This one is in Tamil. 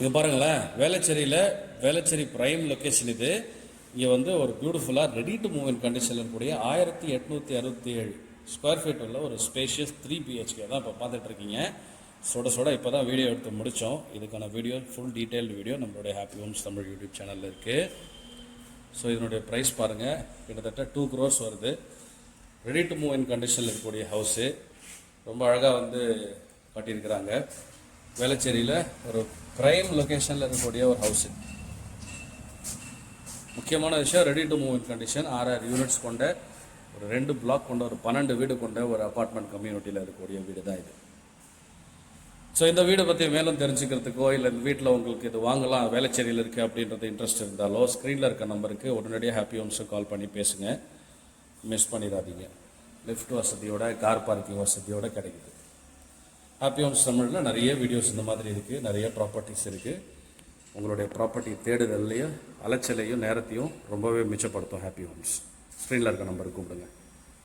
இது பாருங்களேன், வேளச்சேரி பிரைம் லொக்கேஷன் இது. இங்கே வந்து ஒரு பியூட்டிஃபுல்லாக ரெடி டு மூவ் இன் கண்டிஷனில் இருக்கக்கூடிய 1867 ஸ்கொயர் ஃபீட் உள்ள ஒரு ஸ்பேஷியஸ் 3 BHK தான் இப்போ பார்த்துட்ருக்கீங்க. சுட இப்போ தான் வீடியோ எடுத்து முடித்தோம். இதுக்கான வீடியோ ஃபுல் டீட்டெயில்டு வீடியோ நம்மளுடைய ஹாப்பி ஹோம்ஸ் தமிழ் யூடியூப் சேனலில் இருக்குது. ஸோ இதனுடைய ப்ரைஸ் பாருங்கள், கிட்டத்தட்ட 2 crores வருது. ரெடி டு மூவ் இன் கண்டிஷனில் இருக்கக்கூடிய ஹவுஸு ரொம்ப அழகாக வந்து கட்டியிருக்கிறாங்க. வேளச்சேரியில் ஒரு ப்ரைம் லொக்கேஷனில் இருக்கக்கூடிய ஒரு ஹவுஸு. முக்கியமான விஷயம், ready to move in condition, 6 units கொண்ட ஒரு 2 பிளாக் கொண்ட ஒரு 12 வீடு கொண்ட ஒரு அப்பார்ட்மெண்ட் கம்யூனிட்டியில் இருக்கக்கூடிய வீடு தான் இது. ஸோ இந்த வீடை பற்றி மேலும் தெரிஞ்சுக்கிறதுக்கோ இல்லை இந்த வீட்டில் உங்களுக்கு இது வாங்கலாம் வேளச்சேரியில் இருக்குது அப்படின்றது இன்ட்ரெஸ்ட் இருந்தாலோ ஸ்க்ரீனில் இருக்க நம்பருக்கு உடனடியாக ஹாப்பி ஹோம்ஸை கால் பண்ணி பேசுங்க. மிஸ் பண்ணிடாதீங்க. லிஃப்ட் வசதியோட, கார் பார்க்கிங் வசதியோடு கிடைக்குது. ஹாப்பி ஹோம்ஸ் தமிழில் நிறைய வீடியோஸ் இந்த மாதிரி இருக்குது, நிறைய ப்ராப்பர்ட்டிஸ் இருக்குது. உங்களுடைய ப்ராப்பர்ட்டி தேடுதல்லையும் அலைச்சலையும் நேரத்தையும் ரொம்பவே மிச்சப்படுத்தும் ஹாப்பி ஹோம்ஸ். ஸ்க்ரீனில் இருக்க நம்பருக்கு கூப்பிடுங்க.